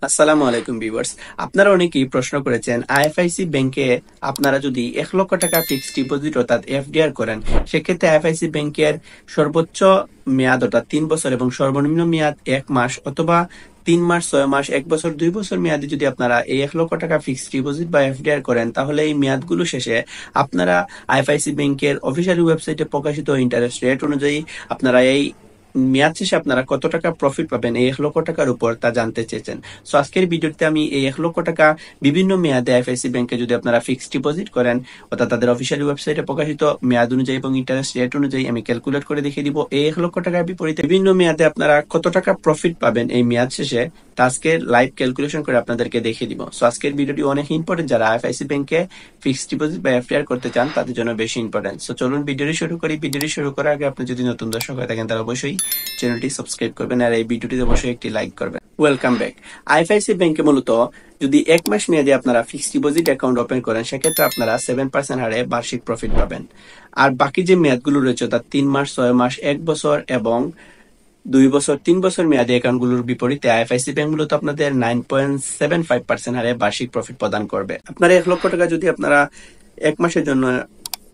আসসালামু আলাইকুম ভিউয়ার্স। আপনারা অনেকেই প্রশ্ন করেছেন আইএফআইসি ব্যাংকে আপনারা যদি 1 লক্ষ টাকা ফিক্সড ডিপোজিট অর্থাৎ এফডিআর করেন, সেক্ষেত্রে আইএফআইসি ব্যাংকের সর্বোচ্চ মেয়াদ অর্থাৎ 3 বছর এবং সর্বনিম্ন মেয়াদ 1 মাস, অথবা 3 মাস, 6 মাস, 1 বছর, 2 বছর মেয়াদে যদি আপনারা এই 1 লক্ষ টাকা ফিক্সড ডিপোজিট বা এফডিআর করেন, তাহলে এই মেয়াদগুলো শেষে আপনারা আইএফআইসি ব্যাংকের অফিসিয়াল ওয়েবসাইটে প্রকাশিত ইন্টারেস্ট রেট অনুযায়ী আপনারা এই মেয়াদ শেষে আপনারা কত টাকা প্রফিট পাবেন এই 1 লক্ষ টাকার উপর তা জানতে চেয়েছেন। সো আজকের ভিডিওতে আমি এই 1 লক্ষ টাকা বিভিন্ন মেয়াদে আইএফআইসি ব্যাংকে যদি আপনারা ফিক্সড ডিপোজিট করেন, অর্থাৎ তাদের অফিসিয়াল ওয়েবসাইটে প্রকাশিত মেয়াদ অনুযায়ী এবং ইন্টারেস্ট রেট অনুযায়ী আমি ক্যালকুলেট করে দেখিয়ে দিব এই 1 লক্ষ টাকার বিপরীতে বিভিন্ন মেয়াদে আপনারা কত টাকা প্রফিট পাবেন এই মেয়াদ শেষে, তা আজকে লাইভ ক্যালকুলেশন করে আপনাদেরকে দেখিয়ে দিব। সো আজকের ভিডিওটি অনেক ইম্পর্টেন্ট, যারা আইএফআইসি ব্যাংকে ফিক্সড ডিপোজিট বা এফডিআর করতে চান তাদের জন্য বেশি ইম্পর্টেন্ট। সো চলুন ভিডিওটি শুরু করি। ভিডিওটি শুরু করার আগে আপনি যদি নতুন দর্শক হয়ে থাকেন, তাহলে অবশ্যই চ্যানেলটি সাবস্ক্রাইব করবেন আর এই ভিডিওটিতে অবশ্যই একটি লাইক করবেন। Welcome back. আইএফআইসি ব্যাংকে মূলত যদি 1 মাস মেয়াদে আপনারা ফিক্সড ডিপোজিট অ্যাকাউন্ট ওপেন করেন, সেক্ষেত্রে আপনারা 7% হারে বার্ষিক প্রফিট পাবেন। আর বাকি যে মেয়াদগুলো রয়েছে অর্থাৎ 3 মাস, 6 মাস, 1 বছর এবং 2 বছর, 3 বছর মেয়াদী অ্যাকাউন্টগুলোর বিপরীতে আইএফআইসি ব্যাংক মূলত আপনাদের 9.75% হারে বার্ষিক প্রফিট প্রদান করবে। আপনারা 1 লক্ষ টাকা যদি আপনারা 1 মাসের জন্য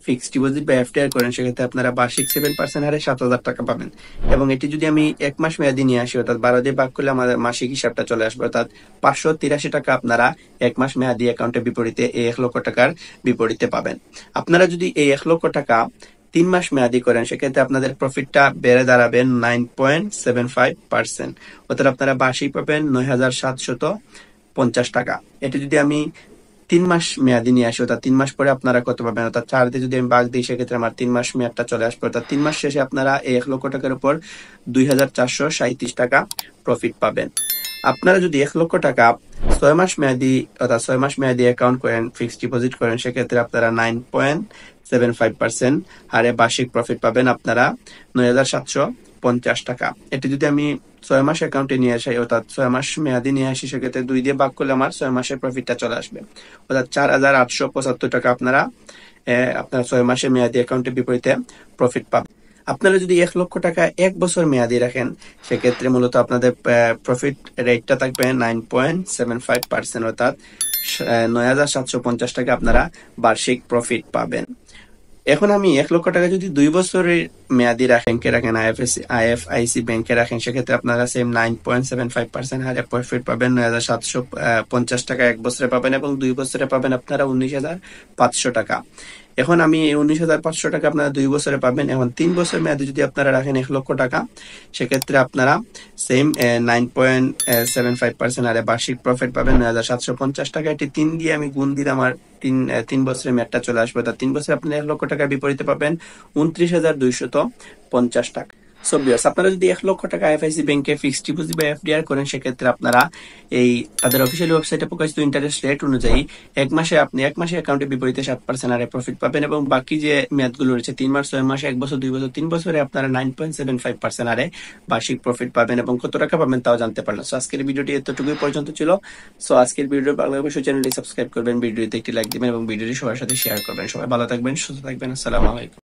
ফিক্সড ডিপোজিট বা এফডিআর করেন, সেক্ষেত্রে আপনারা বার্ষিক 7% হারে 7,000 টাকা পাবেন। এবং এটি যদি আমি 1 মাস মেয়াদি নিয়ে আসি, অর্থাৎ 12 দিয়ে ভাগ করলে আমাদের মাসিক হিসাবটা চলে আসবে, অর্থাৎ 583 টাকা আপনারা 1 মাস মেয়াদি অ্যাকাউন্টের বিপরীতে এই 1 লক্ষ টাকার বিপরীতে পাবেন। আপনারা যদি এই 1 লক্ষ টাকা 3 মাস মেয়াদি করেন, সেক্ষেত্রে আপনাদের প্রফিটটা বেড়ে দাঁড়াবে 9.75%, অর্থাৎ আপনারা বার্ষিক পাবেন 9,750 টাকা। এটি যদি আমি 3 মাস মেয়াদি নিয়ে আসি, অর্থাৎ 3 মাস পরে আপনারা কত পাবেন, অর্থাৎ 4 দিয়ে যদি আমি ভাগ দিই, সেক্ষেত্রে আমার 3 মাস মেয়াদটা চলে আসবে, অর্থাৎ 3 মাস শেষে আপনারা এই 1 লক্ষ টাকার উপর 2,437 টাকা প্রফিট পাবেন। আপনারা যদি 1 লক্ষ টাকা 6 মাস মেয়াদি অর্থাৎ 6 মাস মেয়াদি অ্যাকাউন্ট করেন, ফিক্সড ডিপোজিট করেন, সেক্ষেত্রে আপনারা 9.75% হারে বার্ষিক প্রফিট পাবেন আপনারা 9,750 টাকা। এটি যদি আমি 6 মাস অ্যাকাউন্টে নিয়ে আসি, অর্থাৎ 6 মাস মেয়াদি নিয়ে আসি, সেক্ষেত্রে 2 দিয়ে ভাগ করলে আমার 6 মাসের প্রফিটটা চলে আসবে, অর্থাৎ 4,875 টাকা আপনারা আপনার 6 মাসের মেয়াদি অ্যাকাউন্টের বিপরীতে প্রফিট পাবেন। আপনারা যদি 1 লক্ষ টাকা 1 বছর মেয়াদি রাখেন, সেক্ষেত্রে মূলত আপনাদের প্রফিট রেটটা থাকবে 9.75%, অর্থাৎ 9,750 টাকা আপনারা বার্ষিক প্রফিট পাবেন। এখন আমি 1 লক্ষ টাকা যদি 2 বছরের মেয়াদি রাখেন আইএফআইসি ব্যাংকে রাখেন, সেক্ষেত্রে আপনারা সেম 9.75% হারে প্রফিট পাবেন, 9,750 টাকা 1 বছরে পাবেন এবং 2 বছরে পাবেন আপনারা 19,500 টাকা। এখন আমি 19,500 টাকা আপনারা 2 বছরে পাবেন। এখন 3 বছর মেয়াদি যদি আপনারা রাখেন 1 লক্ষ টাকা, সেক্ষেত্রে আপনারা সেম 9.75% হারে বার্ষিক প্রফিট পাবেন 9,750 টাকা। এটি 3 দিয়ে আমি গুণ দিলে আমার 3 বছরের মেয়াদটা চলে আসবে, অর্থাৎ 3 বছরে আপনি 1 লক্ষ টাকার বিপরীতে পাবেন 29,250 টাকা। সো ভিউয়ার্স, আপনারা যদি 1 লক্ষ টাকা আইএফআইসি ব্যাংকে ফিক্সড ডিপোজিট বা এফডিআর করেন, সেক্ষেত্রে আপনারা এই তাদের অফিসিয়াল ওয়েবসাইটে প্রকাশিত ইন্টারেস্ট রেট অনুযায়ী 1 মাসে আপনি 1 মাসে অ্যাকাউন্টের বিপরীতে 7% হারে প্রফিট পাবেন এবং বাকি যে মেয়াদগুলো রয়েছে 3 মাস, 6 মাস, 1 বছর, 2 বছর, 3 বছরে আপনারা 9.75% হারে বার্ষিক প্রফিট পাবেন এবং কত টাকা পাবেন তাও জানতে পারলেন। সো আজকের ভিডিওটি এতটুকুই পর্যন্ত ছিল। সো আজকের ভিডিও ভালো লাগলে অবশ্যই চ্যানেলটি সাবস্ক্রাইব করবেন, ভিডিওতে একটি লাইক দিবেন এবং ভিডিওটি সবার সাথে শেয়ার করবেন। সবাই ভালো থাকবেন, সুস্থ থাকবেন। আসসালামু আলাইকুম।